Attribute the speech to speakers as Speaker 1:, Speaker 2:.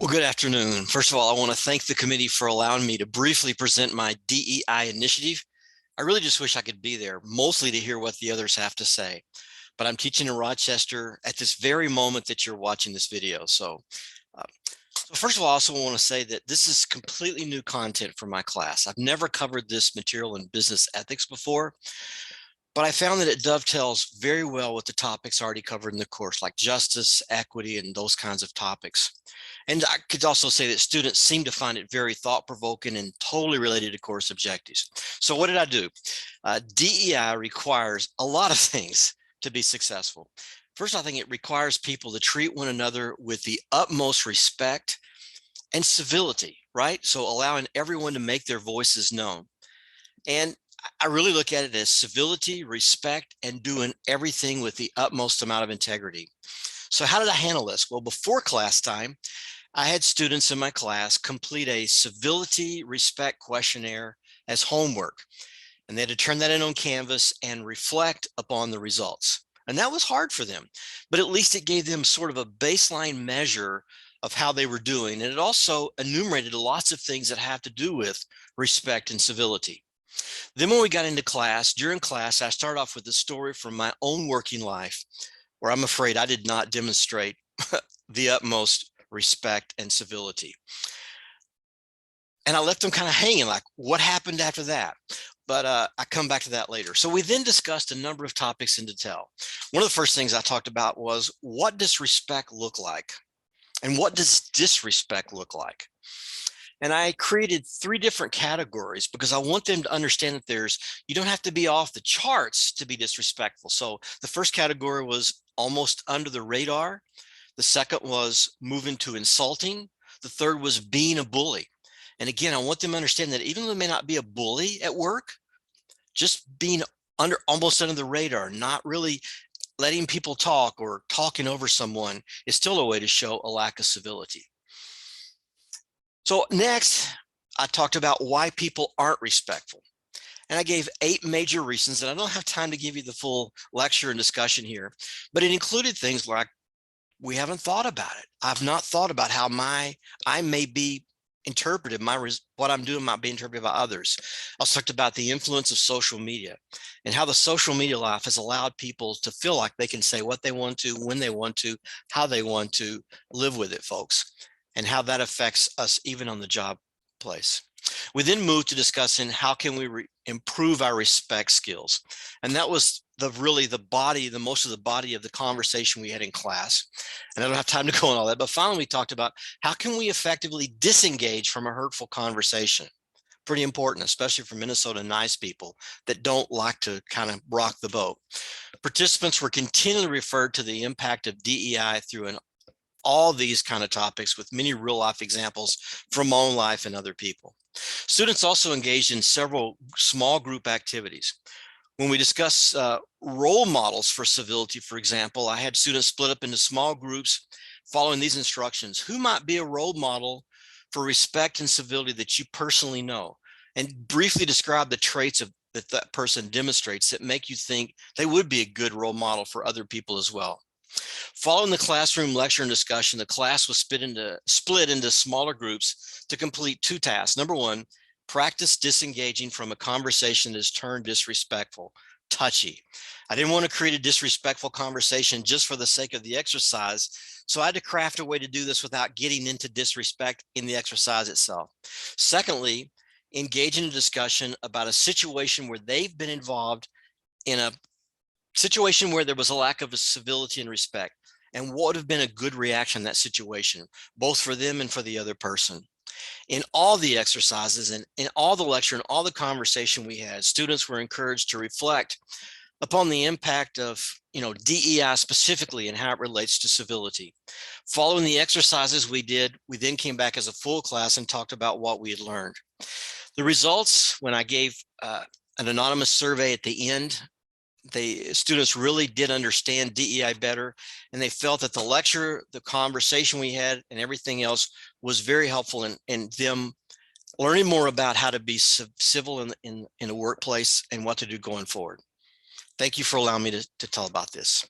Speaker 1: Well, good afternoon. First of all, I want to thank the committee for allowing me to briefly present my DEI initiative. I really just wish I could be there, mostly to hear what the others have to say. But I'm teaching in Rochester at this very moment that you're watching this video. Uh, so first of all, I also want to say that this is completely new content for my class. I've never covered this material in business ethics before, but I found that it dovetails very well with the topics already covered in the course, like justice, equity, and those kinds of topics. And I could also say that students seem to find it very thought-provoking and totally related to course objectives. So what did I do? DEI requires a lot of things to be successful. First, I think it requires people to treat one another with the utmost respect and civility, right? So allowing everyone to make their voices known. And I really look at it as civility, respect, and doing everything with the utmost amount of integrity. So how did I handle this? Well, before class time, I had students in my class complete a civility respect questionnaire as homework, and they had to turn that in on Canvas and reflect upon the results. And that was hard for them, but at least it gave them sort of a baseline measure of how they were doing. And it also enumerated lots of things that have to do with respect and civility. Then when we got into class, during class, I started off with a story from my own working life where I'm afraid I did not demonstrate the utmost respect and civility. And I left them kind of hanging, like, what happened after that? But I come back to that later. So we then discussed a number of topics in detail. One of the first things I talked about was, what does respect look like? And what does disrespect look like? And I created 3 different categories because I want them to understand that you don't have to be off the charts to be disrespectful. So the first category was almost under the radar. The second was moving to insulting. The third was being a bully. And again, I want them to understand that even though they may not be a bully at work, just being almost under the radar, not really letting people talk or talking over someone is still a way to show a lack of civility. So next, I talked about why people aren't respectful. And I gave 8 major reasons, and I don't have time to give you the full lecture and discussion here, but it included things like, we haven't thought about it. I've not thought about how I may be interpreted, what I'm doing might be interpreted by others. I also talked about the influence of social media and how the social media life has allowed people to feel like they can say what they want to, when they want to, how they want to live with it, folks, and how that affects us even on the job place. We then moved to discussing how can we improve our respect skills. And that was most of the body of the conversation we had in class. And I don't have time to go on all that, but finally we talked about how can we effectively disengage from a hurtful conversation. Pretty important, especially for Minnesota nice people that don't like to kind of rock the boat. Participants were continually referred to the impact of DEI through all these kind of topics with many real life examples from my own life and other people. Students also engaged in several small group activities. When we discuss role models for civility, for example, I had students split up into small groups following these instructions. Who might be a role model for respect and civility that you personally know? And briefly describe the traits that person demonstrates that make you think they would be a good role model for other people as well. Following the classroom lecture and discussion, the class was split into smaller groups to complete 2 tasks. Number 1, practice disengaging from a conversation that is turned disrespectful, touchy. I didn't want to create a disrespectful conversation just for the sake of the exercise, so I had to craft a way to do this without getting into disrespect in the exercise itself. Secondly, engage in a discussion about a situation where they've been involved in a situation where there was a lack of civility and respect, and what would have been a good reaction in that situation, both for them and for the other person. In all the exercises and in all the lecture and all the conversation we had, students were encouraged to reflect upon the impact of DEI specifically and how it relates to civility. Following the exercises we did, we then came back as a full class and talked about what we had learned. The results, when I gave an anonymous survey at the end, the students really did understand DEI better, and they felt that the lecture, the conversation we had, and everything else was very helpful in them learning more about how to be civil in a workplace and what to do going forward. Thank you for allowing me to tell about this.